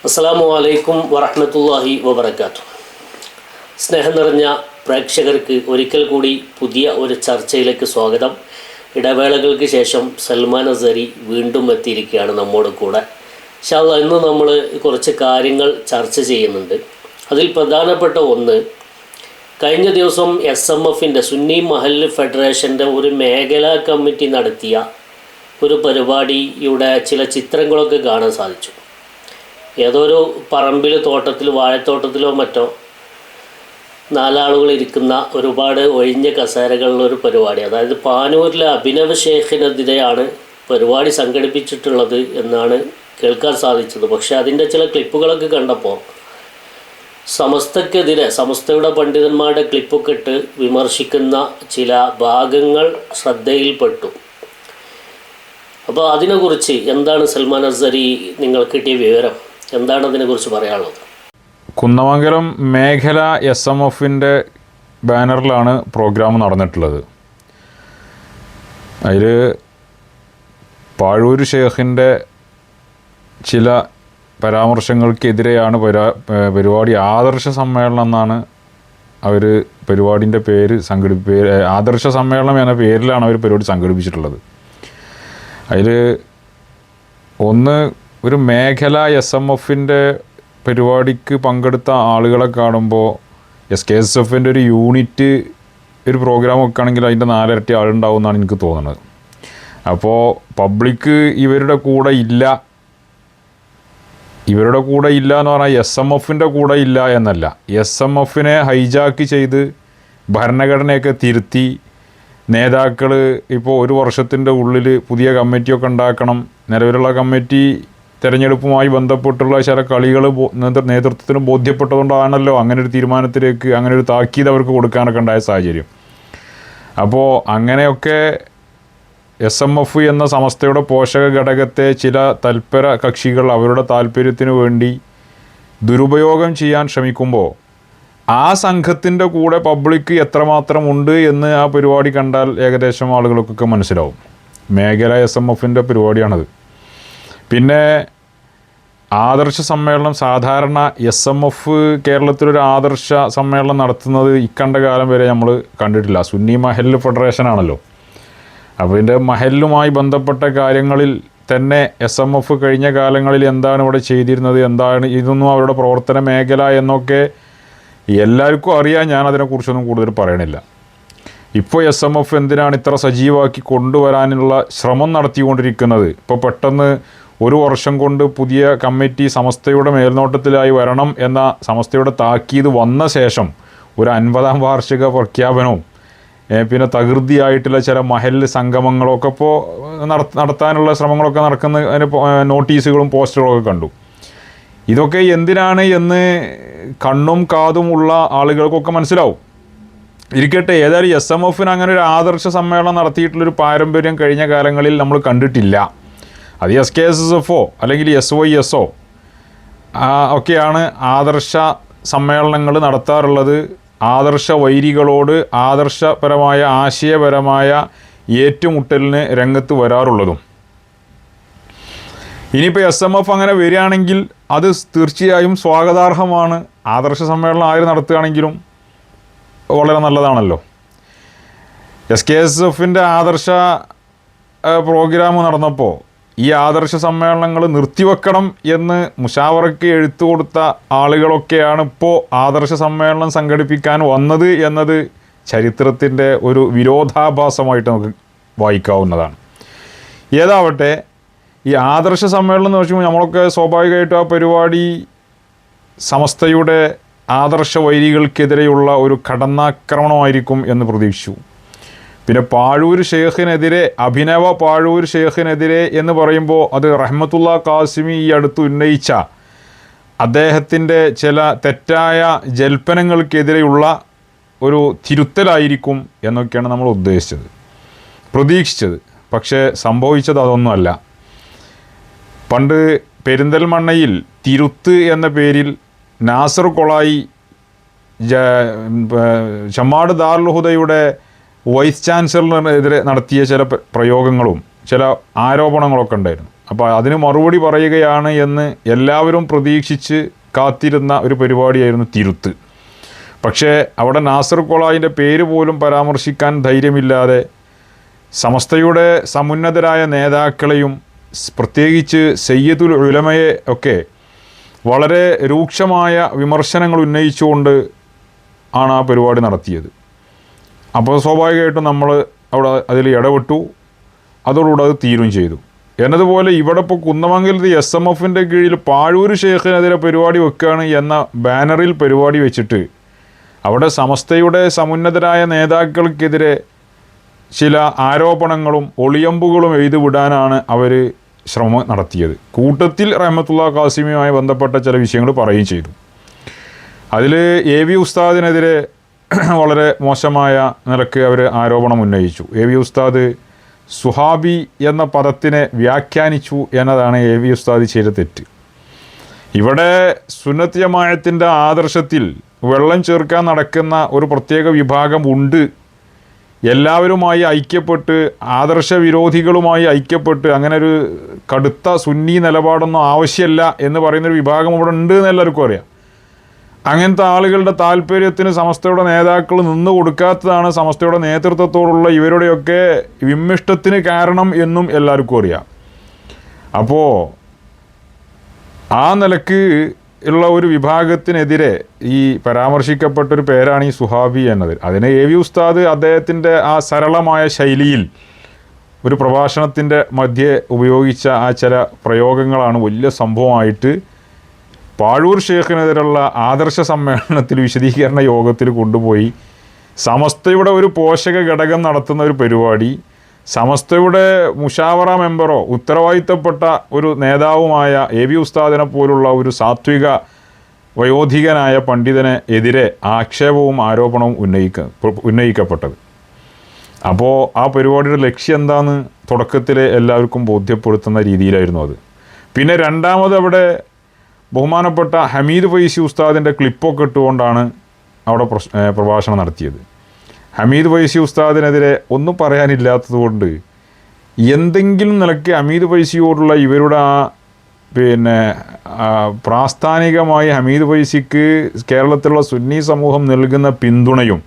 അസ്സലാമു അലൈക്കും വറഹ്മത്തുള്ളാഹി വബറകാതുഹു. സ്നേഹം നിറഞ്ഞ പ്രേക്ഷകർക്ക് ഒരിക്കൽ കൂടി പുതിയ ഒരു ചർച്ചയിലേക്ക് സ്വാഗതം. ഇടവേളകൾക്ക് ശേഷം സൽമാൻ അസരി വീണ്ടും എത്തിയിരിക്കുകയാണ് നമ്മോട് കൂടെ. ഇൻഷാ അല്ലാഹ് ഇന്ന് നമ്മൾ കുറച്ച് കാര്യങ്ങൾ ചർച്ച ചെയ്യുന്നുണ്ട്. അതിൽ പ്രധാനപ്പെട്ട ഒന്ന്, കഴിഞ്ഞ ദിവസം SMFൻ്റെ സുന്നി മഹല്ല് ഫെഡറേഷൻ്റെ ഒരു മേഖലാ കമ്മിറ്റി നടത്തിയ ഒരു പരിപാടിയുടെ ചില ചിത്രങ്ങളൊക്കെ കാണാൻ സാധിച്ചു. ഏതൊരു പറമ്പിൽ, തോട്ടത്തിൽ, വാഴത്തോട്ടത്തിലോ മറ്റോ നാലാളുകൾ ഇരിക്കുന്ന ഒരുപാട് ഒഴിഞ്ഞ കസേരകളിലൊരു പരിപാടി. അതായത് പാനൂരിലെ അഭിനവ് ഷേഖിനെതിരെയാണ് പരിപാടി സംഘടിപ്പിച്ചിട്ടുള്ളത് എന്നാണ് കേൾക്കാൻ സാധിച്ചത്. പക്ഷേ അതിൻ്റെ ചില ക്ലിപ്പുകളൊക്കെ കണ്ടപ്പോൾ സമസ്തക്കെതിരെ, സമസ്തയുടെ പണ്ഡിതന്മാരുടെ ക്ലിപ്പൊക്കെ ഇട്ട് വിമർശിക്കുന്ന ചില ഭാഗങ്ങൾ ശ്രദ്ധയിൽപ്പെട്ടു. അപ്പോൾ അതിനെക്കുറിച്ച് എന്താണ് സൽമാൻ അസരി നിങ്ങൾക്ക് കിട്ടിയ വിവരം? എന്താണ് അതിനെക്കുറിച്ച് പറയാനുള്ളത്? കുന്നമംഗലം മേഖല SMFൻ്റെ ബാനറിലാണ് പ്രോഗ്രാം നടന്നിട്ടുള്ളത്. അതിൽ പാഴൂർ ഷേഖിൻ്റെ ചില പരാമർശങ്ങൾക്കെതിരെയാണ് പരിപാടി. ആദർശ സമ്മേളനം എന്നാണ് അവർ പരിപാടിൻ്റെ പേര് ആദർശ സമ്മേളനം എന്ന പേരിലാണ് അവർ പരിപാടി സംഘടിപ്പിച്ചിട്ടുള്ളത്. അതിൽ ഒന്ന്, ഒരു മേഖല SMFൻ്റെ പരിപാടിക്ക് പങ്കെടുത്ത ആളുകളെ കാണുമ്പോൾ SKSFൻ്റെ ഒരു യൂണിറ്റ് ഒരു പ്രോഗ്രാം വെക്കുകയാണെങ്കിൽ അതിൻ്റെ 4 ഇരട്ടി ആളുണ്ടാവും എന്നാണ് എനിക്ക് തോന്നുന്നത്. അപ്പോൾ പബ്ലിക്ക് ഇവരുടെ കൂടെ ഇല്ല എന്ന് പറഞ്ഞാൽ SMFൻ്റെ കൂടെ ഇല്ല എന്നല്ല. SMFനെ ഹൈജാക്ക് ചെയ്ത് ഭരണഘടനയൊക്കെ തിരുത്തി നേതാക്കൾ ഇപ്പോൾ ഒരു വർഷത്തിൻ്റെ ഉള്ളിൽ പുതിയ കമ്മിറ്റിയൊക്കെ ഉണ്ടാക്കണം, നിലവിലുള്ള കമ്മിറ്റി തിരഞ്ഞെടുപ്പുമായി ബന്ധപ്പെട്ടുള്ള ചില കളികൾ നേതൃത്വത്തിന് ബോധ്യപ്പെട്ടതുകൊണ്ടാണല്ലോ അങ്ങനെ ഒരു തീരുമാനത്തിലേക്ക്, അങ്ങനെ ഒരു താക്കീത് അവർക്ക് കൊടുക്കാനൊക്കെ ഉണ്ടായ സാഹചര്യം. അപ്പോൾ അങ്ങനെയൊക്കെ SMF എന്ന സമസ്തയുടെ പോഷക ഘടകത്തെ ചില തൽപര കക്ഷികൾ അവരുടെ താല്പര്യത്തിന് വേണ്ടി ദുരുപയോഗം ചെയ്യാൻ ശ്രമിക്കുമ്പോൾ ആ സംഘത്തിൻ്റെ കൂടെ പബ്ലിക്ക് എത്രമാത്രം ഉണ്ട് എന്ന് ആ പരിപാടി കണ്ടാൽ ഏകദേശം ആളുകൾക്കൊക്കെ മനസ്സിലാവും. മേഖല SMFൻ്റെ പരിപാടിയാണത്. പിന്നെ ആദർശ സമ്മേളനം, സാധാരണ SMF കേരളത്തിലൊരു ആദർശ സമ്മേളനം നടത്തുന്നത് ഇക്കണ്ട കാലം വരെ നമ്മൾ കണ്ടിട്ടില്ല. സുന്നി മഹല്ല് ഫെഡറേഷനാണല്ലോ. അപ്പോൾ ഇതിൻ്റെ മഹല്ലുമായി ബന്ധപ്പെട്ട കാര്യങ്ങളിൽ തന്നെ SMF കഴിഞ്ഞ കാലങ്ങളിൽ എന്താണ് ഇവിടെ ചെയ്തിരുന്നത്, എന്താണ് ഇതൊന്നും അവരുടെ പ്രവർത്തന മേഖല എന്നൊക്കെ എല്ലാവർക്കും അറിയാം. ഞാൻ അതിനെക്കുറിച്ചൊന്നും കൂടുതൽ പറയണില്ല. ഇപ്പോൾ SMF എന്തിനാണ് ഇത്ര സജീവമാക്കി കൊണ്ടുവരാനുള്ള ശ്രമം നടത്തിക്കൊണ്ടിരിക്കുന്നത്? ഇപ്പോൾ പെട്ടെന്ന് ഒരു വർഷം കൊണ്ട് പുതിയ കമ്മിറ്റി സമസ്തയുടെ മേൽനോട്ടത്തിലായി വരണം എന്ന സമസ്തയുടെ താക്കീത് വന്ന ശേഷം ഒരു 50-ാം വാർഷിക പ്രഖ്യാപനവും പിന്നെ തകൃതിയായിട്ടുള്ള ചില മഹല്ല് സംഗമങ്ങളൊക്കെ ഇപ്പോൾ നടത്താനുള്ള ശ്രമങ്ങളൊക്കെ നടക്കുന്ന അതിന് നോട്ടീസുകളും പോസ്റ്ററുകളൊക്കെ കണ്ടു. ഇതൊക്കെ എന്തിനാണ് എന്ന് കണ്ണും കാതും ഉള്ള ആളുകൾക്കൊക്കെ മനസ്സിലാവും. ഇരിക്കട്ടെ, ഏതായാലും SMFന് അങ്ങനെ ഒരു ആദർശ സമ്മേളനം നടത്തിയിട്ടുള്ളൊരു പാരമ്പര്യം കഴിഞ്ഞ കാലങ്ങളിൽ നമ്മൾ കണ്ടിട്ടില്ല. അത് SKSFO അല്ലെങ്കിൽ SYSO ഒക്കെയാണ് ആദർശ സമ്മേളനങ്ങൾ നടത്താറുള്ളത്. ആദർശ വൈരികളോട് ആദർശപരമായ, ആശയപരമായ ഏറ്റുമുട്ടലിന് രംഗത്ത് വരാറുള്ളതും. ഇനിയിപ്പോൾ SMF അങ്ങനെ വരികയാണെങ്കിൽ അത് തീർച്ചയായും സ്വാഗതാർഹമാണ്. ആദർശ സമ്മേളനം ആര് നടത്തുകയാണെങ്കിലും വളരെ നല്ലതാണല്ലോ. SKSFൻ്റെ ആദർശ പ്രോഗ്രാം നടന്നപ്പോൾ ഈ ആദർശ സമ്മേളനങ്ങൾ നിർത്തിവെക്കണം എന്ന് മുഷാവറയ്ക്ക് എഴുത്തു കൊടുത്ത ആളുകളൊക്കെയാണ് ഇപ്പോൾ ആദർശ സമ്മേളനം സംഘടിപ്പിക്കാൻ വന്നത് എന്നത് ചരിത്രത്തിൻ്റെ ഒരു വിരോധാഭാസമായിട്ട് നമുക്ക് വായിക്കാവുന്നതാണ്. ഏതാവട്ടെ, ഈ ആദർശ സമ്മേളനം എന്ന് വെച്ചാൽ നമ്മളൊക്കെ സ്വാഭാവികമായിട്ടും ആ പരിപാടി സമസ്തയുടെ ആദർശ വൈരികൾക്കെതിരെയുള്ള ഒരു കടന്നാക്രമണമായിരിക്കും എന്ന് പ്രതീക്ഷിച്ചു. പിന്നെ പാഴൂർ ഷേഖിനെതിരെ, അഭിനവ പാഴൂർ ഷേഖിനെതിരെ എന്ന് പറയുമ്പോൾ അത് റഹ്മത്തുള്ള കാസിമി ഈ അടുത്ത് ഉന്നയിച്ച അദ്ദേഹത്തിൻ്റെ ചില തെറ്റായ ജൽപ്പനങ്ങൾക്കെതിരെയുള്ള ഒരു തിരുത്തലായിരിക്കും എന്നൊക്കെയാണ് നമ്മൾ പ്രതീക്ഷിച്ചത്. പക്ഷേ സംഭവിച്ചത് അതൊന്നുമല്ല. പണ്ട് പെരിന്തൽമണ്ണയിൽ തിരുത്ത് എന്ന പേരിൽ നാസർ കൊളായി ചമ്മാട് ദാറുൽ ഹുദയുടെ വൈസ് ചാൻസലറിനെതിരെ നടത്തിയ ചില പ്രയോഗങ്ങളും ചില ആരോപണങ്ങളൊക്കെ ഉണ്ടായിരുന്നു. അപ്പോൾ അതിന് മറുപടി പറയുകയാണ് എന്ന് എല്ലാവരും പ്രതീക്ഷിച്ച് കാത്തിരുന്ന ഒരു പരിപാടിയായിരുന്നു തിരുത്ത്. പക്ഷേ അവിടെ നാസർ കൊളായിൻ്റെ പേര് പോലും പരാമർശിക്കാൻ ധൈര്യമില്ലാതെ സമസ്തയുടെ സമുന്നതരായ നേതാക്കളെയും പ്രത്യേകിച്ച് സയ്യിദുൽ ഉലമയെ ഒക്കെ വളരെ രൂക്ഷമായ വിമർശനങ്ങൾ ഉന്നയിച്ചുകൊണ്ട് ആണ് ആ പരിപാടി നടത്തിയത്. അപ്പോൾ സ്വാഭാവികമായിട്ടും നമ്മൾ അവിടെ അതിൽ ഇടപെട്ടു. അതോടുകൂടെ അത് തീരുകയും ചെയ്തു. എന്നതുപോലെ ഇവിടെ ഇപ്പോൾ കുന്നമംഗലത്ത് SMFൻ്റെ കീഴിൽ പാഴൂർ ഷേഖിനെതിരെ പരിപാടി വെക്കുകയാണ് എന്ന ബാനറിൽ പരിപാടി വെച്ചിട്ട് അവിടെ സമസ്തയുടെ സമുന്നതരായ നേതാക്കൾക്കെതിരെ ചില ആരോപണങ്ങളും ഒളിയമ്പുകളും എഴുതിവിടാനാണ് അവർ ശ്രമം നടത്തിയത്. കൂട്ടത്തിൽ റഹ്മത്തുള്ള ഖാസിമിയുമായി ബന്ധപ്പെട്ട ചില വിഷയങ്ങൾ പറയുകയും ചെയ്തു. അതിൽ AV ഉസ്താദിനെതിരെ വളരെ മോശമായ നിലക്ക് അവർ ആരോപണം ഉന്നയിച്ചു. AV ഉസ്താദ് സുഹാബി എന്ന പദത്തിനെ വ്യാഖ്യാനിച്ചു എന്നതാണ് AV ഉസ്താദ് ചെയ്ത തെറ്റ്. ഇവിടെ സുന്നത്ത് ജമാഅത്തിൻ്റെ ആദർശത്തിൽ വെള്ളം ചേർക്കാൻ നടക്കുന്ന ഒരു പ്രത്യേക വിഭാഗം ഉണ്ട്. എല്ലാവരുമായി ഐക്യപ്പെട്ട് ആദർശ വിരോധികളുമായി ഐക്യപ്പെട്ട് അങ്ങനെ ഒരു കടുത്ത സുന്നി നിലപാടൊന്നും ആവശ്യമില്ല എന്ന് പറയുന്നൊരു വിഭാഗം ഇവിടെ ഉണ്ട് എന്ന് എല്ലാവർക്കും അറിയാം. അങ്ങനത്തെ ആളുകളുടെ താല്പര്യത്തിന് സമസ്തയുടെ നേതാക്കൾ നിന്ന് കൊടുക്കാത്തതാണ് സമസ്തയുടെ നേതൃത്വത്തോടുള്ള ഇവരുടെയൊക്കെ വിമ്മിഷ്ടത്തിന് കാരണം എന്നും എല്ലാവർക്കും അറിയാം. അപ്പോൾ ആ നിലക്ക് ഉള്ള ഒരു വിഭാഗത്തിനെതിരെ ഈ പരാമർശിക്കപ്പെട്ടൊരു പേരാണ് ഈ സുഹാബി എന്നത്. അതിനെ AV ഉസ്താദ് അദ്ദേഹത്തിൻ്റെ ആ സരളമായ ശൈലിയിൽ ഒരു പ്രഭാഷണത്തിൻ്റെ മധ്യേ ഉപയോഗിച്ച ആ ചില പ്രയോഗങ്ങളാണ് വലിയ സംഭവമായിട്ട് പാഴൂർ ഷേഖിനെതിരെയുള്ള ആദർശ സമ്മേളനത്തിൽ വിശദീകരണ യോഗത്തിൽ കൊണ്ടുപോയി സമസ്തയുടെ ഒരു പോഷക ഘടകം നടത്തുന്ന ഒരു പരിപാടി സമസ്തയുടെ മുഷാവറ മെമ്പറോ ഉത്തരവാദിത്തപ്പെട്ട ഒരു നേതാവുമായ AV ഉസ്താദിനെ പോലുള്ള ഒരു സാത്വിക വയോധികനായ പണ്ഡിതനെ എതിരെ ആക്ഷേപവും ആരോപണവും ഉന്നയിക്കപ്പെട്ടത്. അപ്പോൾ ആ പരിപാടിയുടെ ലക്ഷ്യം എന്താണെന്ന് തുടക്കത്തിൽ എല്ലാവർക്കും ബോധ്യപ്പെടുത്തുന്ന രീതിയിലായിരുന്നു അത്. പിന്നെ രണ്ടാമത് അവിടെ ബഹുമാനപ്പെട്ട ഹമീദ് ഫൈസി ഉസ്താദിൻ്റെ ക്ലിപ്പൊക്കെ ഇട്ടുകൊണ്ടാണ് അവിടെ പ്രഭാഷണം നടത്തിയത്. ഹമീദ് ഫൈസി ഉസ്താദിനെതിരെ ഒന്നും പറയാനില്ലാത്തതുകൊണ്ട് എന്തെങ്കിലും നിലയ്ക്ക് ഹമീദ് ഫൈസിയോടുള്ള ഇവരുടെ പ്രാസ്ഥാനികമായി ഹമീദ് ഫൈസിക്ക് കേരളത്തിലുള്ള സുന്നി സമൂഹം നൽകുന്ന പിന്തുണയും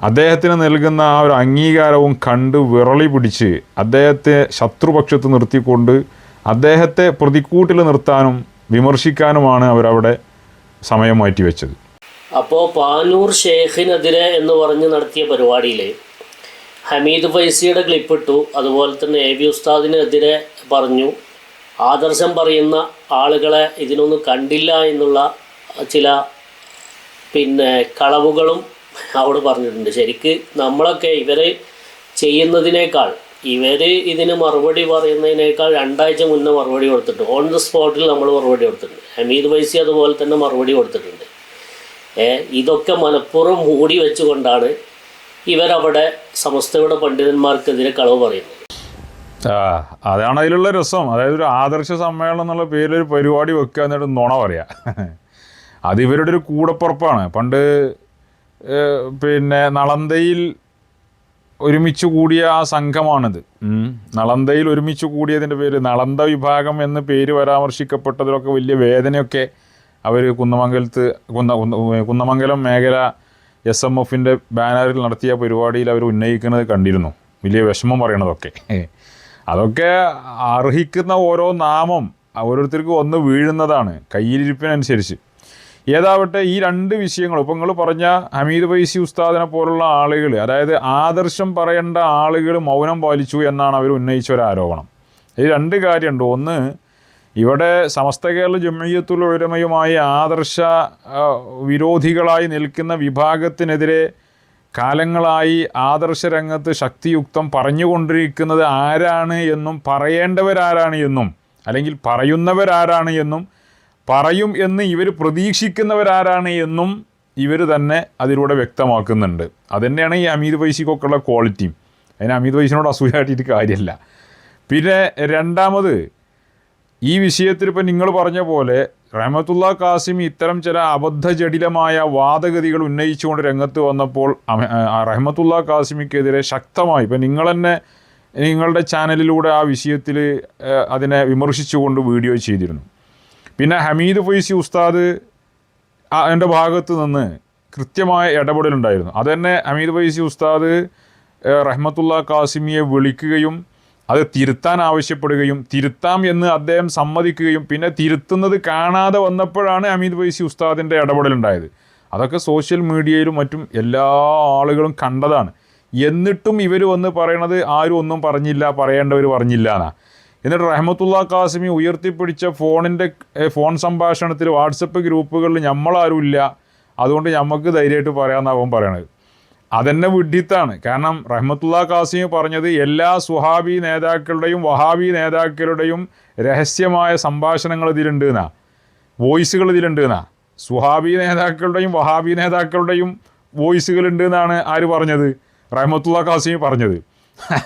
അദ്ദേഹത്തിന് നൽകുന്ന ആ ഒരു അംഗീകാരവും കണ്ട് വിറളി പിടിച്ച് അദ്ദേഹത്തെ ശത്രുപക്ഷത്ത് നിർത്തിക്കൊണ്ട് അദ്ദേഹത്തെ പ്രതിക്കൂട്ടിൽ നിർത്താനും വിമർശിക്കാനുമാണ് അവരവിടെ സമയം മാറ്റിവെച്ചത്. അപ്പോൾ പാനൂർ ഷേഖിനെതിരെ എന്ന് പറഞ്ഞ് നടത്തിയ പരിപാടിയിൽ ഹമീദ് ഫൈസിയുടെ ക്ലിപ്പിട്ടു. അതുപോലെ തന്നെ AV ഉസ്താദിനെതിരെ പറഞ്ഞു. ആദർശം പറയുന്ന ആളുകളെ ഇതിനൊന്നും കണ്ടില്ല എന്നുള്ള ചില കളവുകളും അവിടെ പറഞ്ഞിട്ടുണ്ട്. ശരിക്ക് നമ്മളൊക്കെ ഇവർ ചെയ്യുന്നതിനേക്കാൾ ഇതിന് മറുപടി പറയുന്നതിനേക്കാൾ 2 ആഴ്ച മുന്നേ മറുപടി കൊടുത്തിട്ടുണ്ട്. ഓൺ ദ സ്പോട്ടിൽ നമ്മൾ മറുപടി കൊടുത്തിട്ടുണ്ട്. ഹമീദ് ഫൈസി അതുപോലെ തന്നെ മറുപടി കൊടുത്തിട്ടുണ്ട്. ഇതൊക്കെ മനഃപൂർവ്വം മൂടി വെച്ചുകൊണ്ടാണ് ഇവരവിടെ സമസ്തയുടെ പണ്ഡിതന്മാർക്കെതിരെ കളവ് പറയുന്നത്. അതാണ് അതിലുള്ള രസം. അതായത് ഒരു ആദർശ സമ്മേളനം എന്നുള്ള പേരിലൊരു പരിപാടി വെക്കുക എന്നിട്ട് നുണ പറയാം. അത് ഇവരുടെ ഒരു കൂടപ്പുറപ്പാണ്. പണ്ട് നളന്തയിൽ ഒരുമിച്ച് കൂടിയ ആ സംഘമാണിത്. നളന്തയിൽ ഒരുമിച്ച് കൂടിയതിൻ്റെ പേര് നളന്ത വിഭാഗം എന്ന് പേര് പരാമർശിക്കപ്പെട്ടതിലൊക്കെ വലിയ വേദനയൊക്കെ അവർ കുന്നമംഗലം മേഖല SMFൻ്റെ ബാനറിൽ നടത്തിയ പരിപാടിയിൽ അവർ ഉന്നയിക്കുന്നത് കണ്ടിരുന്നു. വലിയ വിഷമം പറയണതൊക്കെ അതൊക്കെ അർഹിക്കുന്ന ഓരോ നാമം ഓരോരുത്തർക്കും ഒന്ന് വീഴുന്നതാണ് കയ്യിലിരിപ്പിനനുസരിച്ച്. ഏതാവട്ടെ ഈ 2 വിഷയങ്ങൾ ഇപ്പോൾ നിങ്ങൾ പറഞ്ഞ ഹമീദ് ഫൈസി ഉസ്താദിനെ പോലുള്ള ആളുകൾ, അതായത് ആദർശം പറയേണ്ട ആളുകൾ മൗനം പാലിച്ചു എന്നാണ് അവർ ഉന്നയിച്ച ഒരു ആരോപണം. ഈ 2 കാര്യമുണ്ട്. ഒന്ന്, ഇവിടെ സമസ്ത കേരള ജംഇയ്യത്തുൽ ഉലമയുമായി ആദർശ വിരോധികളായി നിൽക്കുന്ന വിഭാഗത്തിനെതിരെ കാലങ്ങളായി ആദർശ രംഗത്ത് ശക്തിയുക്തം പറഞ്ഞുകൊണ്ടിരിക്കുന്നത് ആരാണ് എന്നും പറയേണ്ടവരാരാണ് എന്നും അല്ലെങ്കിൽ പറയുന്നവരാരാണ് എന്നും പറയും എന്ന് ഇവർ പ്രതീക്ഷിക്കുന്നവരാരാണ് എന്നും ഇവർ തന്നെ അതിലൂടെ വ്യക്തമാക്കുന്നുണ്ട്. അതുതന്നെയാണ് ഈ ഹമീദ് ഫൈസിക്കൊക്കെയുള്ള ക്വാളിറ്റിയും. അതിന് ഹമീദ് ഫൈസിനോട് അസൂയായിട്ടിട്ട് കാര്യമില്ല. പിന്നെ രണ്ടാമത്, ഈ വിഷയത്തിൽ ഇപ്പം നിങ്ങൾ പറഞ്ഞ പോലെ റഹ്മത്തുള്ള ഖാസിമി ഇത്തരം ചില അബദ്ധജടിലമായ വാദഗതികൾ ഉന്നയിച്ചുകൊണ്ട് രംഗത്ത് വന്നപ്പോൾ റഹ്മത്തുള്ള ഖാസിമിക്കെതിരെ ശക്തമായി, ഇപ്പം നിങ്ങൾ തന്നെ നിങ്ങളുടെ ചാനലിലൂടെ ആ വിഷയത്തിൽ അതിനെ വിമർശിച്ചുകൊണ്ട് വീഡിയോ ചെയ്തിരുന്നു. പിന്നെ ഹമീദ് ഫൈസി ഉസ്താദ് എൻ്റെ ഭാഗത്ത് നിന്ന് കൃത്യമായ ഇടപെടലുണ്ടായിരുന്നു. അതുതന്നെ ഹമീദ് ഫൈസി ഉസ്താദ് റഹ്മത്തുള്ള കാസിമിയെ വിളിക്കുകയും അത് തിരുത്താൻ ആവശ്യപ്പെടുകയും തിരുത്താം എന്ന് അദ്ദേഹം സമ്മതിക്കുകയും പിന്നെ തിരുത്തുന്നത് കാണാതെ വന്നപ്പോഴാണ് ഹമീദ് ഫൈസി ഉസ്താദിൻ്റെ ഇടപെടലുണ്ടായത്. അതൊക്കെ സോഷ്യൽ മീഡിയയിലും മറ്റും എല്ലാ ആളുകളും കണ്ടതാണ്. എന്നിട്ടും ഇവർ വന്ന് പറയണത് ആരും ഒന്നും പറഞ്ഞില്ല, പറയേണ്ടവർ പറഞ്ഞില്ല എന്നാണ്. എന്നിട്ട് റഹ്മത്തുള്ള കാസിമി ഉയർത്തിപ്പിടിച്ച ഫോൺ സംഭാഷണത്തിൽ വാട്സപ്പ് ഗ്രൂപ്പുകളിൽ നമ്മളാരും ഇല്ല, അതുകൊണ്ട് നമുക്ക് ധൈര്യമായിട്ട് പറയാമെന്നാണ് അവൻ പറയണത്. അതെന്നെ വിഡ്ഢിത്താണ്. കാരണം റഹ്മത്തുള്ള കാസിമി പറഞ്ഞത് എല്ലാ സുഹാബി നേതാക്കളുടെയും വഹാബി നേതാക്കളുടെയും രഹസ്യമായ സംഭാഷണങ്ങൾ ഇതിലുണ്ട് എന്നാ, വോയിസുകൾ ഇതിലുണ്ട് എന്നാ. സുഹാബി നേതാക്കളുടെയും വഹാബി നേതാക്കളുടെയും വോയിസുകളുണ്ട് എന്നാണ് ആര് പറഞ്ഞത്? റഹ്മത്തുള്ള കാസിമി പറഞ്ഞത്.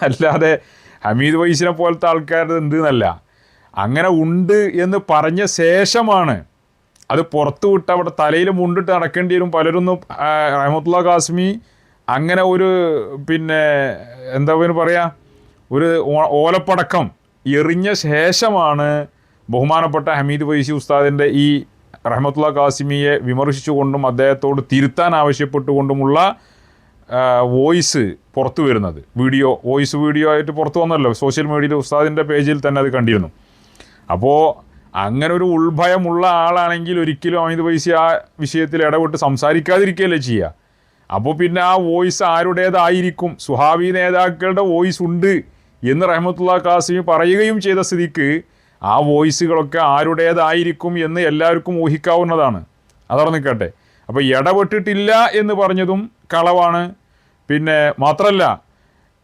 അല്ലാതെ ഹമീദ് ഫൈസിനെ പോലത്തെ ആൾക്കാരുടെ ഉണ്ട് എന്നല്ല. അങ്ങനെ ഉണ്ട് എന്ന് പറഞ്ഞ ശേഷമാണ് അത് പുറത്തു വിട്ട് അവിടെ തലയിൽ മുണ്ടിട്ട് നടക്കേണ്ടി വരും പലരൊന്നും. റഹ്മത്തുള്ള കാസിമി അങ്ങനെ ഒരു എന്താ പറയുക, ഒരു ഓലപ്പടക്കം എറിഞ്ഞ ശേഷമാണ് ബഹുമാനപ്പെട്ട ഹമീദ് ഫൈസി ഉസ്താദിൻ്റെ ഈ റഹ്മത്തുള്ള കാസിമിയെ വിമർശിച്ചുകൊണ്ടും അദ്ദേഹത്തോട് തിരുത്താൻ ആവശ്യപ്പെട്ടുകൊണ്ടുമുള്ള വോയിസ് പുറത്തു വരുന്നത്. വോയിസ് വീഡിയോ ആയിട്ട് പുറത്തു വന്നല്ലോ സോഷ്യൽ മീഡിയയിൽ. ഉസ്താദിൻ്റെ പേജിൽ തന്നെ അത് കണ്ടിരുന്നു. അപ്പോൾ അങ്ങനെ ഒരു ഉൾഭയമുള്ള ആളാണെങ്കിൽ ഒരിക്കലും ഹമീദ് ഫൈസി ആ വിഷയത്തിൽ ഇടപെട്ട് സംസാരിക്കാതിരിക്കുകയല്ലേ ചെയ്യുക. അപ്പോൾ പിന്നെ ആ വോയിസ് ആരുടേതായിരിക്കും? സുഹാബി നേതാക്കളുടെ വോയിസ് ഉണ്ട് എന്ന് റഹ്മത്തുള്ള കാസിമി പറയുകയും ചെയ്ത സ്ഥിതിക്ക് ആ വോയിസുകളൊക്കെ ആരുടേതായിരിക്കും എന്ന് എല്ലാവർക്കും ഊഹിക്കാവുന്നതാണ്. അതവിടെ നിൽക്കട്ടെ. അപ്പോൾ ഇടപെട്ടിട്ടില്ല എന്ന് പറഞ്ഞതും കളവാണ്. പിന്നെ മാത്രമല്ല,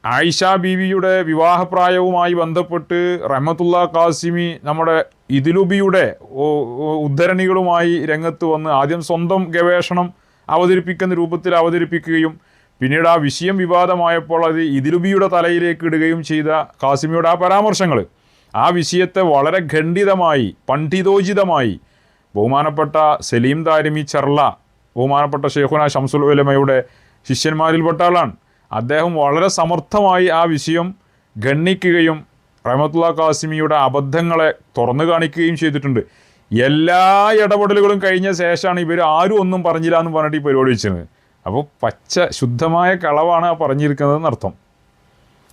ആയിഷ ബീവിയുടെ വിവാഹപ്രായവുമായി ബന്ധപ്പെട്ട് റഹ്മത്തുള്ള കാസിമി നമ്മുടെ ഇതിലുബിയുടെ ഉദ്ധരണികളുമായി രംഗത്ത് വന്ന് ആദ്യം സ്വന്തം ഗവേഷണം അവതരിപ്പിക്കുന്ന രൂപത്തിൽ അവതരിപ്പിക്കുകയും പിന്നീട് ആ വിഷയം വിവാദമായപ്പോൾ അത് ഇതിലുബിയുടെ തലയിലേക്ക് ഇടുകയും ചെയ്ത കാസിമിയുടെ ആ പരാമർശങ്ങൾ, ആ വിഷയത്തെ വളരെ ഖണ്ഡിതമായി പണ്ഡിതോചിതമായി ബഹുമാനപ്പെട്ട സലീം ദാരിമി ചർല, ബഹുമാനപ്പെട്ട ഷെയ്ഖുന ശംസുൽ ഉലമയുടെ ശിഷ്യന്മാരിൽപ്പെട്ട ആളാണ്. അദ്ദേഹം വളരെ സമർത്ഥമായി ആ വിഷയം ഗണ്ണിക്കുകയും റഹ്മത്തുള്ള കാസിമിയുടെ അബദ്ധങ്ങളെ തുറന്നു കാണിക്കുകയും ചെയ്തിട്ടുണ്ട്. എല്ലാ ഇടപെടലുകളും കഴിഞ്ഞ ശേഷമാണ് ഇവർ ആരും ഒന്നും പറഞ്ഞില്ല എന്ന് പറഞ്ഞിട്ട് ഈ പരിപാടി വെച്ചത്. അപ്പോൾ പച്ച ശുദ്ധമായ കളവാണ് ആ പറഞ്ഞിരിക്കുന്നതെന്ന് അർത്ഥം.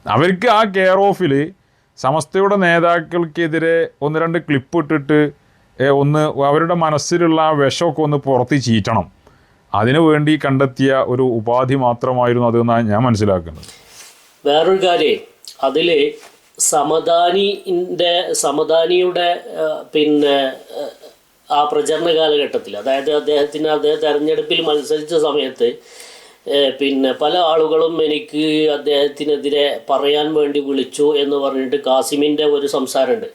അവർക്ക് ആ കെയർ ഓഫിൽ സമസ്തയുടെ നേതാക്കൾക്കെതിരെ ഒന്ന് രണ്ട് ക്ലിപ്പ് ഇട്ടിട്ട് അവരുടെ മനസ്സിലുള്ള ആ വിഷമൊക്കെ ഒന്ന് പുറത്ത് ചീറ്റണം. അതിനു വേണ്ടി കണ്ടെത്തിയ ഒരു ഉപാധി മാത്രമായിരുന്നു അതെന്നാണ് ഞാൻ മനസ്സിലാക്കുന്നത്. വേറൊരു കാര്യം, അതിൽ സമദാനിയുടെ ആ പ്രചരണ കാലഘട്ടത്തിൽ, അതായത് അദ്ദേഹം തെരഞ്ഞെടുപ്പിൽ മത്സരിച്ച സമയത്ത് പല ആളുകളും എനിക്ക് അദ്ദേഹത്തിനെതിരെ പറയാൻ വേണ്ടി വിളിച്ചു എന്ന് പറഞ്ഞിട്ട് കാസിമിൻ്റെ ഒരു സംസാരമുണ്ട്.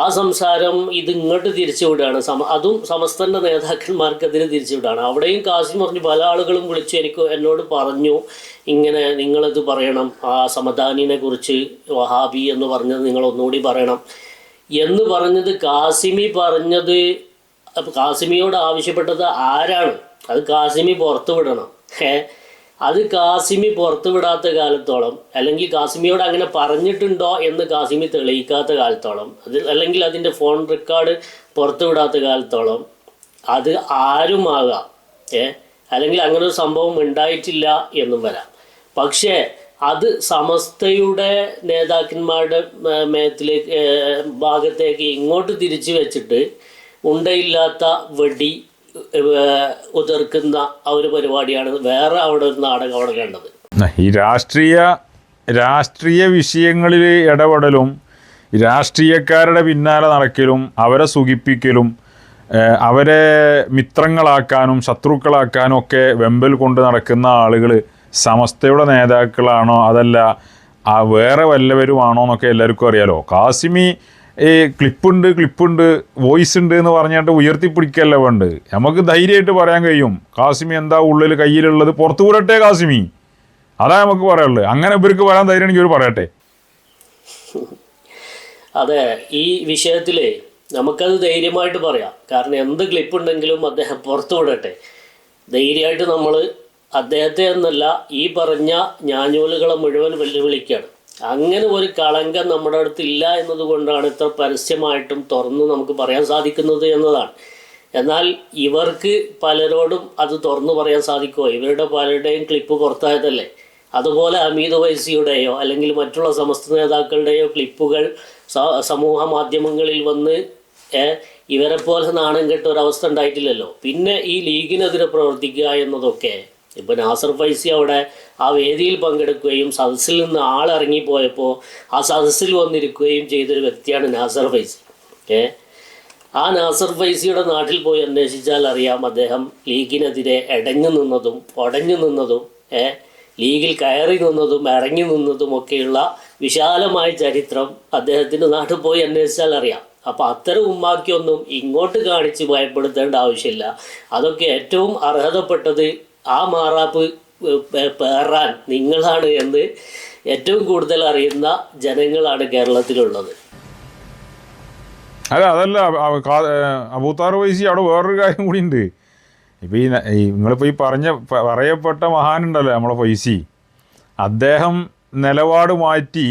ആ സംസാരം ഇത് ഇങ്ങോട്ട് തിരിച്ചുവിടുകയാണ്. അതും സമസ്തൻ്റെ നേതാക്കന്മാർക്കെതിരെ തിരിച്ചുവിടുകയാണ്. അവിടെയും കാസിം പറഞ്ഞു പല ആളുകളും വിളിച്ചു എന്നോട് പറഞ്ഞു ഇങ്ങനെ നിങ്ങളിത് പറയണം, ആ സമദാനിനെ കുറിച്ച് വഹാബി എന്ന് പറഞ്ഞത് നിങ്ങളൊന്നുകൂടി പറയണം എന്ന് പറഞ്ഞത് കാസിമിയോട് ആവശ്യപ്പെട്ടത് ആരാണ്? അത് കാസിമി പുറത്തു വിടണം. അത് കാസിമി പുറത്തു വിടാത്ത കാലത്തോളം, അല്ലെങ്കിൽ കാസിമിയോട് അങ്ങനെ പറഞ്ഞിട്ടുണ്ടോ എന്ന് കാസിമി തെളിയിക്കാത്ത കാലത്തോളം, അല്ലെങ്കിൽ അതിൻ്റെ ഫോൺ റെക്കോർഡ് പുറത്തു വിടാത്ത കാലത്തോളം അത് ആരുമാകാം. അല്ലെങ്കിൽ അങ്ങനെ ഒരു സംഭവം ഉണ്ടായിട്ടില്ല എന്നും വരാം. പക്ഷേ അത് സമസ്തയുടെ നേതാക്കന്മാരുടെ ഭാഗത്തേക്ക് ഇങ്ങോട്ട് തിരിച്ചു വെച്ചിട്ട് ഉണ്ടയില്ലാത്ത വെടി ഉതിർക്കുന്ന ആ ഒരു പരിപാടിയാണ് വേറെ അവിടെ ഒരു നാടകം അവിടെ കണ്ടത്. ഈ രാഷ്ട്രീയ വിഷയങ്ങളിൽ ഇടപെടലും രാഷ്ട്രീയക്കാരുടെ പിന്നാലെ നടക്കലും അവരെ സുഖിപ്പിക്കലും അവരെ മിത്രങ്ങളാക്കാനും ശത്രുക്കളാക്കാനും ഒക്കെ വെമ്പൽ കൊണ്ട് നടക്കുന്ന ആളുകൾ സമസ്തയുടെ നേതാക്കളാണോ അതല്ല വേറെ വല്ലവരുമാണോ എന്നൊക്കെ എല്ലാവർക്കും അറിയാലോ. കാസിമി ക്ലിപ്പുണ്ട് വോയിസ് ഉണ്ട് എന്ന് പറഞ്ഞിട്ട് ഉയർത്തിപ്പിടിക്കല്ല വേണ്ട. നമുക്ക് ധൈര്യമായിട്ട് പറയാൻ കഴിയും കാസിമി എന്താ ഉള്ളിൽ കയ്യിലുള്ളത് പുറത്തു വിടട്ടെ കാസിമി, അതാ നമുക്ക് പറയാനുള്ളത്. അങ്ങനെ ഇവർക്ക് വരാൻ ധൈര്യമാണെങ്കിൽ ഇവർ പറയട്ടെ. അതെ, ഈ വിഷയത്തിൽ നമുക്കത് ധൈര്യമായിട്ട് പറയാം. കാരണം എന്ത് ക്ലിപ്പുണ്ടെങ്കിലും അദ്ദേഹം പുറത്തു വിടട്ടെ. ധൈര്യമായിട്ട് നമ്മൾ അദ്ദേഹത്തെ എന്നല്ല ഈ പറഞ്ഞ ഞാഞ്ഞൂലുകളെ മുഴുവൻ വെല്ലുവിളിക്കുകയാണ്. അങ്ങനെ ഒരു കളങ്കം നമ്മുടെ അടുത്ത് ഇല്ല എന്നതുകൊണ്ടാണ് ഇത്ര പരസ്യമായിട്ടും തുറന്ന് നമുക്ക് പറയാൻ സാധിക്കുന്നത് എന്നതാണ്. എന്നാൽ ഇവർക്ക് പലരോടും അത് തുറന്നു പറയാൻ സാധിക്കുമോ? ഇവരുടെ പലരുടെയും ക്ലിപ്പ് പുറത്തായതല്ലേ. അതുപോലെ ഹമീദ് വൈസിയുടെയോ അല്ലെങ്കിൽ മറ്റുള്ള സമസ്ത നേതാക്കളുടെയോ ക്ലിപ്പുകൾ സമൂഹ മാധ്യമങ്ങളിൽ വന്ന് ഇവരെ പോലെ നാണം കെട്ട ഒരവസ്ഥ ഉണ്ടായിട്ടില്ലല്ലോ. പിന്നെ ഈ ലീഗിനെതിരെ പ്രവർത്തിക്കുക എന്നതൊക്കെ ഇപ്പോൾ നാസർ ഫൈസി അവിടെ ആ വേദിയിൽ പങ്കെടുക്കുകയും സദസ്സിൽ നിന്ന് ആളിറങ്ങിപ്പോയപ്പോൾ ആ സദസ്സിൽ വന്നിരിക്കുകയും ചെയ്തൊരു വ്യക്തിയാണ് നാസർ ഫൈസി. ആ നാസർ ഫൈസിയുടെ നാട്ടിൽ പോയി അന്വേഷിച്ചാൽ അറിയാം അദ്ദേഹം ലീഗിനെതിരെ എടഞ്ഞു നിന്നതും ഉടഞ്ഞു നിന്നതും ലീഗിൽ കയറി നിന്നതും ഇറങ്ങി നിന്നതും ഒക്കെയുള്ള വിശാലമായ ചരിത്രം അദ്ദേഹത്തിൻ്റെ നാട്ടിൽ പോയി അന്വേഷിച്ചാൽ അറിയാം. അപ്പോൾ അത്തരം ഉമ്മാക്കിയൊന്നും ഇങ്ങോട്ട് കാണിച്ച് ഭയപ്പെടുത്തേണ്ട ആവശ്യമില്ല. അതൊക്കെ ഏറ്റവും അർഹതപ്പെട്ടത് ആ മാറാപ്പ് പേറാൻ നിങ്ങളാണ് എന്ന് ഏറ്റവും കൂടുതൽ അറിയുന്ന ജനങ്ങളാണ് കേരളത്തിലുള്ളത്. അതല്ല അബൂത്താർ വൈസി, അവിടെ വേറൊരു കാര്യം കൂടി ഉണ്ട്. ഇപ്പോൾ നിങ്ങളിപ്പോൾ പറയപ്പെട്ട മഹാനുണ്ടല്ലോ നമ്മളെ ഫൈസി, അദ്ദേഹം നിലപാട് മാറ്റി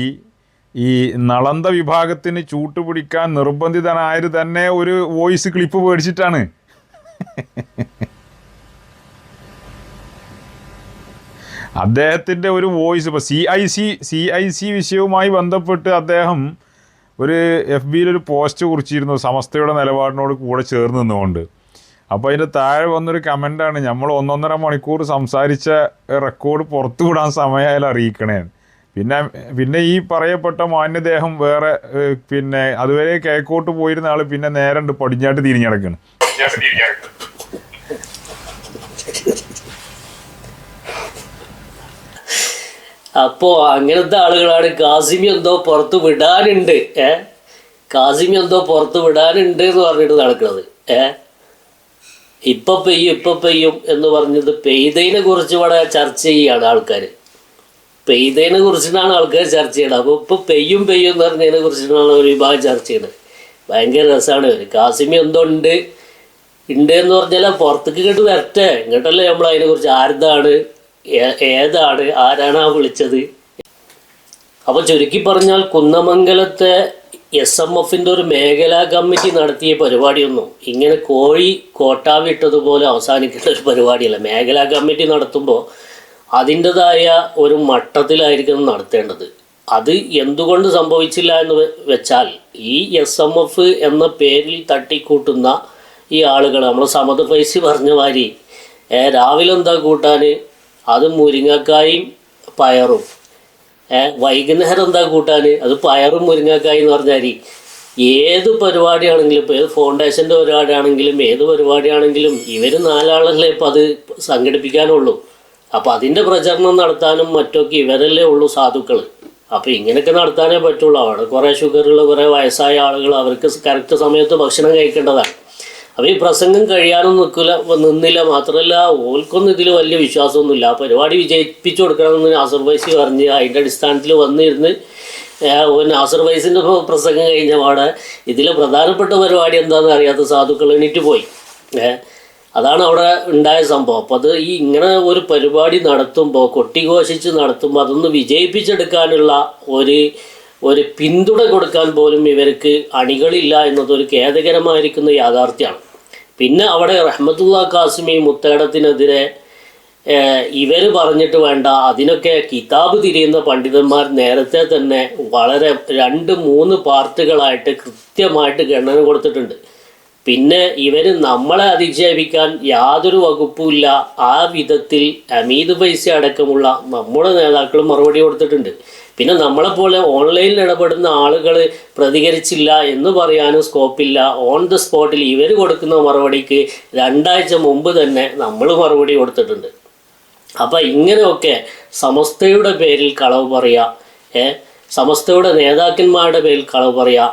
ഈ നളന്ത വിഭാഗത്തിന് ചൂട്ടുപിടിക്കാൻ നിർബന്ധിതനായത് തന്നെ ഒരു വോയിസ് ക്ലിപ്പ് മേടിച്ചിട്ടാണ്. അദ്ദേഹത്തിൻ്റെ ഒരു വോയിസ് ഇപ്പോൾ CIC വിഷയവുമായി ബന്ധപ്പെട്ട് അദ്ദേഹം ഒരു FBയിൽ ഒരു പോസ്റ്റ് കുറിച്ചിരുന്നു സമസ്തയുടെ നിലപാടിനോട് കൂടെ ചേർന്ന് നിന്നുകൊണ്ട്. അപ്പോൾ അതിൻ്റെ താഴെ വന്നൊരു കമൻ്റാണ്, നമ്മൾ 1.5 മണിക്കൂർ സംസാരിച്ച റെക്കോർഡ് പുറത്തു വിടാൻ സമയമായാലും അറിയിക്കണേ. പിന്നെ ഈ പറയപ്പെട്ട മാന്യദേഹം വേറെ പിന്നെ അതുവരെ കിഴക്കോട്ട് പോയിരുന്ന ആൾ പിന്നെ നേരെ പടിഞ്ഞാട്ട് തിരിഞ്ഞടക്കണം. അപ്പോൾ അങ്ങനത്തെ ആളുകളാണ് കാസിമി എന്തോ പുറത്ത് വിടാനുണ്ട് കാസിമി എന്തോ പുറത്ത് വിടാനുണ്ട് എന്ന് പറഞ്ഞിട്ട് നടക്കുന്നത്. ഇപ്പം പെയ്യും എന്ന് പറഞ്ഞത് പെയ്തതിനെ കുറിച്ച് ഇവിടെ ചർച്ച ചെയ്യുകയാണ് ആൾക്കാർ. പെയ്തതിനെ കുറിച്ചിട്ടാണ് ആൾക്കാർ ചർച്ച ചെയ്യണത്. അപ്പോൾ ഇപ്പോൾ പെയ്യും എന്ന് പറഞ്ഞതിനെ കുറിച്ചിട്ടാണ് ഒരു വിഭാഗം ചർച്ച ചെയ്യുന്നത്. ഭയങ്കര രസമാണ് ഇവർ. കാസിമി എന്തോ ഉണ്ട് എന്ന് പറഞ്ഞാൽ പുറത്തേക്ക് ഇങ്ങോട്ട് വരട്ടെ, ഇങ്ങോട്ടല്ലേ നമ്മൾ അതിനെക്കുറിച്ച് ആരുതാണ് ഏതാണ് ആരാണ് ആ വിളിച്ചത്. അപ്പോൾ ചുരുക്കി പറഞ്ഞാൽ കുന്നമംഗലത്തെ SMFൻ്റെ ഒരു മേഖലാ കമ്മിറ്റി നടത്തിയ പരിപാടിയൊന്നും ഇങ്ങനെ കോഴി കോട്ടാവിട്ടതുപോലെ അവസാനിക്കേണ്ട ഒരു പരിപാടിയല്ല. മേഖലാ കമ്മിറ്റി നടത്തുമ്പോൾ അതിൻ്റെതായ ഒരു മട്ടത്തിലായിരിക്കും നടത്തേണ്ടത്. അത് എന്തുകൊണ്ട് സംഭവിച്ചില്ല എന്ന് വെച്ചാൽ ഈ SMF എന്ന പേരിൽ തട്ടിക്കൂട്ടുന്ന ഈ ആളുകൾ, നമ്മൾ സമദ് ഫൈസി പറഞ്ഞ മാതിരി രാവിലെ എന്താ കൂട്ടാൻ, അത് മുരിങ്ങക്കായും പയറും, വൈകുന്നേരം എന്താ കൂട്ടാൻ, അത് പയറും മുരിങ്ങക്കായും എന്ന് പറഞ്ഞാൽ ഏത് പരിപാടിയാണെങ്കിലും, ഇപ്പോൾ ഏത് ഫൗണ്ടേഷൻ്റെ പരിപാടിയാണെങ്കിലും ഏത് പരിപാടിയാണെങ്കിലും ഇവർ 4 ആളല്ലേ ഇപ്പോൾ അത് സംഘടിപ്പിക്കാനുള്ളൂ. അപ്പോൾ അതിൻ്റെ പ്രചരണം നടത്താനും മറ്റൊക്കെ ഇവരല്ലേ ഉള്ളൂ സാധുക്കൾ. അപ്പോൾ ഇങ്ങനെയൊക്കെ നടത്താനേ പറ്റുള്ളൂ. അവിടെ കുറേ ഷുഗറുള്ള കുറേ വയസ്സായ ആളുകൾ, അവർക്ക് കറക്റ്റ് സമയത്ത് ഭക്ഷണം കഴിക്കേണ്ടതാണ്. അപ്പോൾ ഈ പ്രസംഗം കഴിയാനും നിന്നില്ല. മാത്രമല്ല ഓൽക്കൊന്നും ഇതിൽ വലിയ വിശ്വാസമൊന്നുമില്ല. ആ പരിപാടി വിജയിപ്പിച്ചു കൊടുക്കണമെന്ന് നാസർ ഫൈസി പറഞ്ഞ് അതിൻ്റെ അടിസ്ഥാനത്തിൽ വന്നിരുന്ന് നാസർ ഫൈസിൻ്റെ പ്രസംഗം കഴിഞ്ഞ പാടെ ഇതിലെ പ്രധാനപ്പെട്ട പരിപാടി എന്താണെന്ന് അറിയാത്ത സാധുക്കൾ എണീറ്റ് പോയി. അതാണ് അവിടെ ഉണ്ടായ സംഭവം. അപ്പോൾ അത് ഇങ്ങനെ ഒരു പരിപാടി നടത്തുമ്പോൾ, കൊട്ടിഘോഷിച്ച് നടത്തുമ്പോൾ അതൊന്ന് വിജയിപ്പിച്ചെടുക്കാനുള്ള ഒരു പിന്തുണ കൊടുക്കാൻ പോലും ഇവർക്ക് അണികളില്ല എന്നതൊരു ഖേദകരമായിരിക്കുന്ന യാഥാർത്ഥ്യമാണ്. പിന്നെ അവിടെ റഹ്മത്തുള്ള കാസിമി മുത്തേടത്തിനെതിരെ ഇവർ പറഞ്ഞിട്ട് വേണ്ട, അതിനൊക്കെ കിതാബ് തിരിയുന്ന പണ്ഡിതന്മാർ നേരത്തെ തന്നെ വളരെ 2-3 പാർട്ടുകളായിട്ട് കൃത്യമായിട്ട് ഗണന കൊടുത്തിട്ടുണ്ട്. പിന്നെ ഇവർ നമ്മളെ അധിക്ഷേപിക്കാൻ യാതൊരു വകുപ്പുമില്ല. ആ വിധത്തിൽ ഹമീദ് ഫൈസി അടക്കമുള്ള നമ്മുടെ നേതാക്കളും മറുപടി കൊടുത്തിട്ടുണ്ട്. പിന്നെ നമ്മളെപ്പോലെ ഓൺലൈനിൽ ഇടപെടുന്ന ആളുകൾ പ്രതികരിച്ചില്ല എന്ന് പറയാനും സ്കോപ്പില്ല. ഓൺ ദ സ്പോട്ടിൽ ഇവർ കൊടുക്കുന്ന മറുപടിക്ക് 2 ആഴ്ച മുമ്പ് തന്നെ നമ്മൾ മറുപടി കൊടുത്തിട്ടുണ്ട്. അപ്പം ഇങ്ങനെയൊക്കെ സമസ്തയുടെ പേരിൽ കളവ് പറയുക, സമസ്തയുടെ നേതാക്കന്മാരുടെ പേരിൽ കളവ് പറയുക,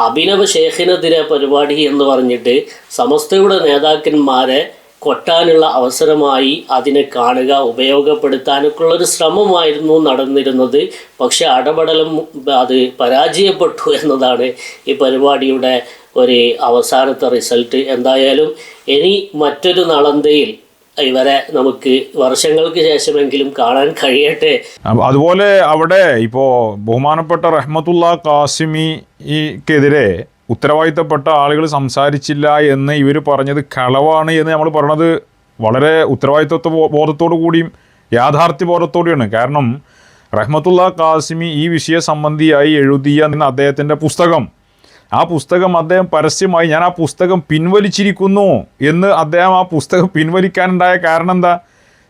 അഭിനവ ശേഖിനെതിരെ പരിപാടി എന്ന് പറഞ്ഞിട്ട് സമസ്തയുടെ നേതാക്കന്മാരെ കൊട്ടാനുള്ള അവസരമായി അതിനെ കാണുക, ഉപയോഗപ്പെടുത്താനൊക്കെയുള്ളൊരു ശ്രമമായിരുന്നു നടന്നിരുന്നത്. പക്ഷെ അടപടലം അത് പരാജയപ്പെട്ടു എന്നതാണ് ഈ പരിപാടിയുടെ ഒരു അവസാനത്തെ റിസൾട്ട്. എന്തായാലും ഇനി മറ്റൊരു നളന്തയിൽ ഇവരെ നമുക്ക് വർഷങ്ങൾക്ക് ശേഷമെങ്കിലും കാണാൻ കഴിയട്ടെ. അതുപോലെ അവിടെ ഇപ്പോൾ ബഹുമാനപ്പെട്ട റഹ്മത്തുള്ള ഖാസിമിക്കെതിരെ ഉത്തരവാദിത്തപ്പെട്ട ആളുകൾ സംസാരിച്ചില്ല എന്ന് ഇവർ പറഞ്ഞത് കളവാണ് എന്ന് നമ്മൾ പറഞ്ഞത് വളരെ ഉത്തരവാദിത്വ ബോധത്തോടു കൂടിയും യാഥാർത്ഥ്യ ബോധത്തോടെയാണ്. കാരണം റഹ്മത്തുള്ള ഖാസിമി ഈ വിഷയ സംബന്ധിയായി എഴുതിയ അദ്ദേഹത്തിൻ്റെ പുസ്തകം, ആ പുസ്തകം അദ്ദേഹം പരസ്യമായി ഞാൻ ആ പുസ്തകം പിൻവലിച്ചിരിക്കുന്നു എന്ന് അദ്ദേഹം ആ പുസ്തകം പിൻവലിക്കാനുണ്ടായ കാരണം എന്താ?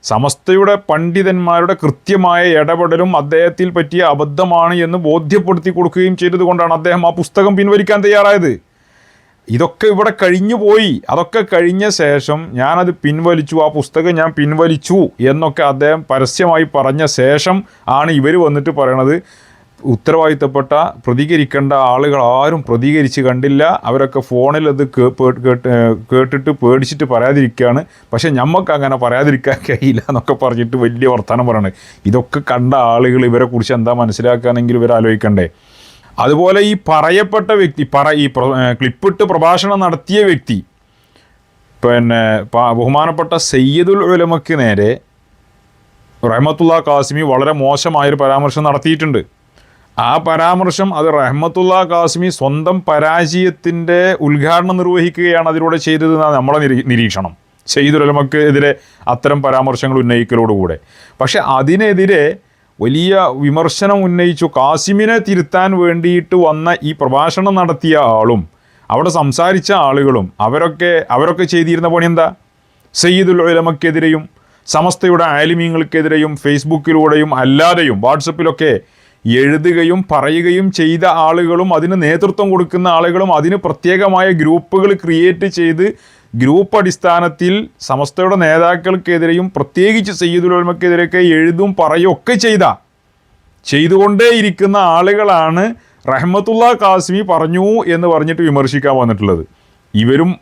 സമസ്തയുടെ പണ്ഡിതന്മാരുടെ കൃത്യമായ ഇടപെടലും അദ്ദേഹത്തിൽ പറ്റിയ അബദ്ധമാണ് എന്ന് ബോധ്യപ്പെടുത്തി കൊടുക്കുകയും ചെയ്തതുകൊണ്ടാണ് അദ്ദേഹം ആ പുസ്തകം പിൻവലിക്കാൻ തയ്യാറായത്. ഇതൊക്കെ ഇവിടെ കഴിഞ്ഞു പോയി. അതൊക്കെ കഴിഞ്ഞ ശേഷം ഞാനത് പിൻവലിച്ചു, ആ പുസ്തകം ഞാൻ പിൻവലിച്ചു എന്നൊക്കെ അദ്ദേഹം പരസ്യമായി പറഞ്ഞ ശേഷം ആണ് ഇവർ വന്നിട്ട് പറയണത് ഉത്തരവാദിത്തപ്പെട്ട പ്രതികരിക്കേണ്ട ആളുകൾ ആരും പ്രതികരിച്ച് കണ്ടില്ല, അവരൊക്കെ ഫോണിൽ അത് കേട്ടിട്ട് പേടിച്ചിട്ട് പറയാതിരിക്കുകയാണ്, പക്ഷേ ഞമ്മക്ക് അങ്ങനെ പറയാതിരിക്കാൻ കഴിയില്ല എന്നൊക്കെ പറഞ്ഞിട്ട് വലിയ വർത്തമാനം പറയണത്. ഇതൊക്കെ കണ്ട ആളുകൾ ഇവരെ കുറിച്ച് എന്താ മനസ്സിലാക്കുകയാണെങ്കിൽ ഇവർ ആലോചിക്കണ്ടേ. അതുപോലെ ഈ പറയപ്പെട്ട വ്യക്തി ഈ ക്ലിപ്പിട്ട് പ്രഭാഷണം നടത്തിയ വ്യക്തി ബഹുമാനപ്പെട്ട സയ്യിദുൽ ഉലമയ്ക്ക് നേരെ റഹ്മത്തുള്ള ഖാസിമി വളരെ മോശമായൊരു പരാമർശം നടത്തിയിട്ടുണ്ട്. ആ പരാമർശം അത് റഹ്മത്തുള്ള ഖാസിമി സ്വന്തം പരാജയത്തിൻ്റെ ഉദ്ഘാടനം നിർവഹിക്കുകയാണ് അതിലൂടെ ചെയ്തതെന്നാണ് നമ്മളെ നിരീക്ഷണം. സയ്യിദുൽ ഉലമയ്ക്ക് എതിരെ അത്തരം പരാമർശങ്ങൾ ഉന്നയിക്കലോടുകൂടെ. പക്ഷെ അതിനെതിരെ വലിയ വിമർശനം ഉന്നയിച്ചു. ഖാസിമിനെ തിരുത്താൻ വേണ്ടിയിട്ട് വന്ന ഈ പ്രഭാഷണം നടത്തിയ ആളും അവിടെ സംസാരിച്ച ആളുകളും അവരൊക്കെ ചെയ്തിരുന്ന പണി എന്താ? സയ്യിദുൽ ഉലമയ്ക്കെതിരെയും സമസ്തയുടെ ആലിമീങ്ങൾക്കെതിരെയും ഫേസ്ബുക്കിലൂടെയും അല്ലാതെയും വാട്സപ്പിലൊക്കെ എഴുതുകയും പറയുകയും ചെയ്ത ആളുകളും അതിന് നേതൃത്വം കൊടുക്കുന്ന ആളുകളും അതിന് പ്രത്യേകമായ ഗ്രൂപ്പുകൾ ക്രിയേറ്റ് ചെയ്ത് ഗ്രൂപ്പ് അടിസ്ഥാനത്തിൽ സമസ്തയുടെ നേതാക്കൾക്കെതിരെയും പ്രത്യേകിച്ച് സയ്യിദുൽ ഉലമയ്ക്കെതിരെയൊക്കെ എഴുതും പറയുകയൊക്കെ ചെയ്തുകൊണ്ടേയിരിക്കുന്ന ആളുകളാണ് റഹ്മത്തുള്ള ഖാസിമി പറഞ്ഞു എന്ന് പറഞ്ഞിട്ട് വിമർശിക്കാൻ വന്നിട്ടുള്ളത്. ഇവരും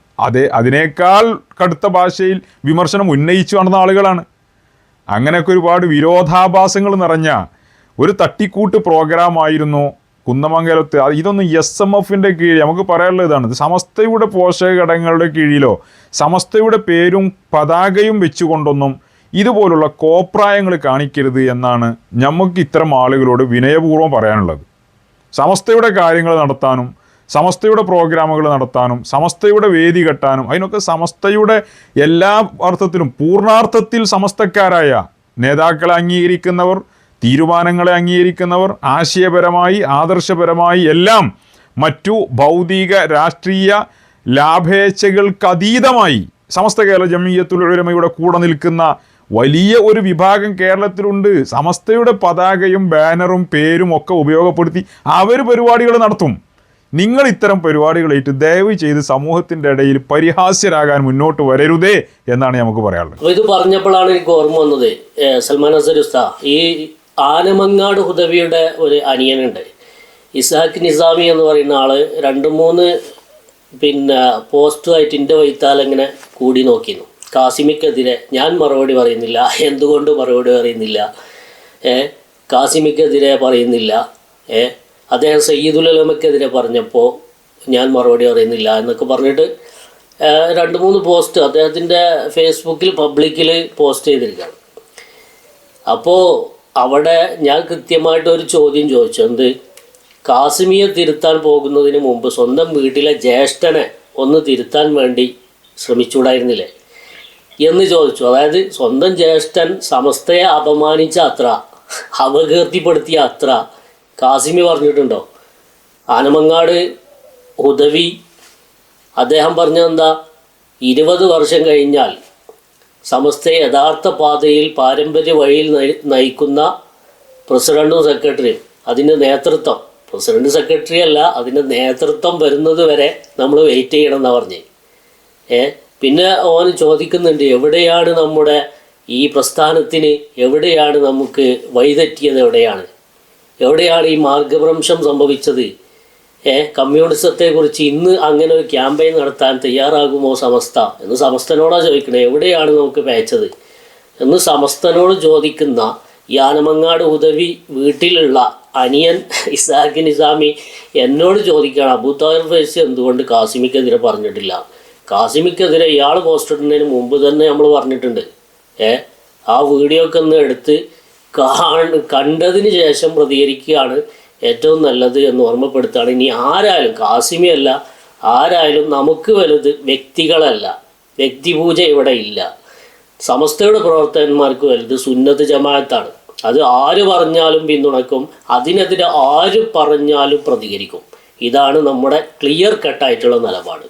അതിനേക്കാൾ കടുത്ത ഭാഷയിൽ വിമർശനം ഉന്നയിച്ചു നടന്ന ആളുകളാണ്. അങ്ങനെയൊക്കെ ഒരുപാട് വിരോധാഭാസങ്ങൾ നിറഞ്ഞ ഒരു തട്ടിക്കൂട്ട് പ്രോഗ്രാമായിരുന്നു കുന്നമംഗലത്ത്. ഇതൊന്നും SMFൻ്റെ കീഴിൽ നമുക്ക് പറയാനുള്ളത് ഇതാണ്. സമസ്തയുടെ പോഷക ഘടകങ്ങളുടെ കീഴിലോ സമസ്തയുടെ പേരും പതാകയും വെച്ചുകൊണ്ടൊന്നും ഇതുപോലുള്ള കോപ്രായങ്ങൾ കാണിക്കരുത് എന്നാണ് നമുക്ക് ഇത്തരം ആളുകളോട് വിനയപൂർവ്വം പറയാനുള്ളത്. സമസ്തയുടെ കാര്യങ്ങൾ നടത്താനും സമസ്തയുടെ പ്രോഗ്രാമുകൾ നടത്താനും സമസ്തയുടെ വേദി കെട്ടാനും അതിനൊക്കെ സമസ്തയുടെ എല്ലാ അർത്ഥത്തിലും പൂർണ്ണാർത്ഥത്തിൽ സമസ്തക്കാരായ നേതാക്കളെ അംഗീകരിക്കുന്നവർ, തീരുമാനങ്ങളെ അംഗീകരിക്കുന്നവർ, ആശയപരമായി ആദർശപരമായി എല്ലാം മറ്റു ഭൗതിക രാഷ്ട്രീയ ലാഭേച്ഛകൾക്കതീതമായി സമസ്ത കേരള ജംഇയ്യത്തുൽ ഉലമയുടെ കൂടെ നിൽക്കുന്ന വലിയ ഒരു വിഭാഗം കേരളത്തിലുണ്ട്. സമസ്തയുടെ പതാകയും ബാനറും പേരും ഒക്കെ ഉപയോഗപ്പെടുത്തി അവർ പരിപാടികൾ നടത്തും. നിങ്ങൾ ഇത്തരം പരിപാടികളായിട്ട് ദയവ് ചെയ്ത് സമൂഹത്തിൻ്റെ ഇടയിൽ പരിഹാസ്യരാകാൻ മുന്നോട്ട് വരരുതേ എന്നാണ് നമുക്ക് പറയാനുള്ളത്. ഇത് പറഞ്ഞപ്പോഴാണ് എനിക്ക് ഓർമ്മ വന്നത്, സൽമാൻ അസർ ഉസ്താദ് ഈ ആനമങ്ങാട് ഹുദവിയുടെ ഒരു അനിയനുണ്ട്, ഇസ്ഹാഖ് നിസാമി എന്ന് പറയുന്ന ആള് 2-3 പോസ്റ്റുമായിട്ട് എൻ്റെ വൈത്താലിങ്ങനെ കൂടി നോക്കിയിരുന്നു. ഖാസിമിക്കെതിരെ ഞാൻ മറുപടി പറയുന്നില്ല, എന്തുകൊണ്ട് മറുപടി പറയുന്നില്ല, ഖാസിമിക്കെതിരെ പറയുന്നില്ല, അദ്ദേഹം സയ്യിദുൽ ഉലമയ്ക്കെതിരെ പറഞ്ഞപ്പോൾ ഞാൻ മറുപടി പറയുന്നില്ല എന്നൊക്കെ പറഞ്ഞിട്ട് 2-3 പോസ്റ്റ് അദ്ദേഹത്തിൻ്റെ ഫേസ്ബുക്കിൽ പബ്ലിക്കിൽ പോസ്റ്റ് ചെയ്തിരിക്കുകയാണ്. അപ്പോൾ അവിടെ ഞാൻ കൃത്യമായിട്ടൊരു ചോദ്യം ചോദിച്ചു, എന്ത് ഖാസിമിയെ തിരുത്താൻ പോകുന്നതിന് മുമ്പ് സ്വന്തം വീട്ടിലെ ജ്യേഷ്ഠനെ ഒന്ന് തിരുത്താൻ വേണ്ടി ശ്രമിച്ചുകൂടായിരുന്നില്ലേ എന്ന് ചോദിച്ചു. അതായത് സ്വന്തം ജ്യേഷ്ഠൻ സമസ്തയെ അപമാനിച്ച അത്ര, അപകീർത്തിപ്പെടുത്തിയ അത്ര ഖാസിമി പറഞ്ഞിട്ടുണ്ടോ? ആനമങ്ങാട് ഹുദവി അദ്ദേഹം പറഞ്ഞതെന്താ, 20 വർഷം കഴിഞ്ഞാൽ സമസ്തയെ യഥാർത്ഥ പാതയിൽ പാരമ്പര്യ വഴിയിൽ നയിക്കുന്ന പ്രസിഡൻറ്റും സെക്രട്ടറിയും അതിൻ്റെ നേതൃത്വം, പ്രസിഡൻറ്റ് സെക്രട്ടറി അല്ല, അതിൻ്റെ നേതൃത്വം വരുന്നത് വരെ നമ്മൾ വെയിറ്റ് ചെയ്യണം എന്നാണ് പറഞ്ഞ്. പിന്നെ ഓൻ ചോദിക്കുന്നുണ്ട്, എവിടെയാണ് നമ്മുടെ ഈ പ്രസ്ഥാനത്തിന്, എവിടെയാണ് നമുക്ക് വഴിതെറ്റിയത്, എവിടെയാണ് ഈ മാർഗഭ്രംശം സംഭവിച്ചത്? കമ്മ്യൂണിസത്തെക്കുറിച്ച് ഇന്ന് അങ്ങനെ ഒരു ക്യാമ്പയിൻ നടത്താൻ തയ്യാറാകുമോ സമസ്ത എന്ന് സമസ്തനോടാണ് ചോദിക്കണേ. എവിടെയാണ് നമുക്ക് പേച്ചത് എന്ന് സമസ്തനോട് ചോദിക്കുന്ന ഈ ആനമങ്ങാട് ഹുദവി വീട്ടിലുള്ള അനിയൻ ഇസ്ഹാഖ് നിസാമി എന്നോട് ചോദിക്കുകയാണ്, അബൂ താഹിർ ഫൈസി എന്തുകൊണ്ട് ഖാസിമിക്കെതിരെ പറഞ്ഞിട്ടില്ല? കാസിമിക്കെതിരെ ഇയാൾ പോസ്റ്റ് ഇടുന്നതിന് മുമ്പ് തന്നെ നമ്മൾ പറഞ്ഞിട്ടുണ്ട്. ആ വീഡിയോ ഒക്കെ ഒന്ന് എടുത്ത് കണ്ടതിന് ശേഷം പ്രതികരിക്കുകയാണ് ഏറ്റവും നല്ലത് എന്ന് ഓർമ്മപ്പെടുത്തുകയാണ്. ഇനി ആരായാലും, കാസിമി അല്ല, ആരായാലും നമുക്ക് വലുത് വ്യക്തികളല്ല, വ്യക്തിപൂജ ഇവിടെ ഇല്ല. സമസ്തയുടെ പ്രവർത്തകന്മാർക്ക് വലുത് സുന്നത്ത് ജമാഅത്താണ്. അത് ആര് പറഞ്ഞാലും പിന്തുണക്കും, അതിനെതിരെ ആര് പറഞ്ഞാലും പ്രതികരിക്കും. ഇതാണ് നമ്മുടെ ക്ലിയർ കട്ടായിട്ടുള്ള നിലപാട്.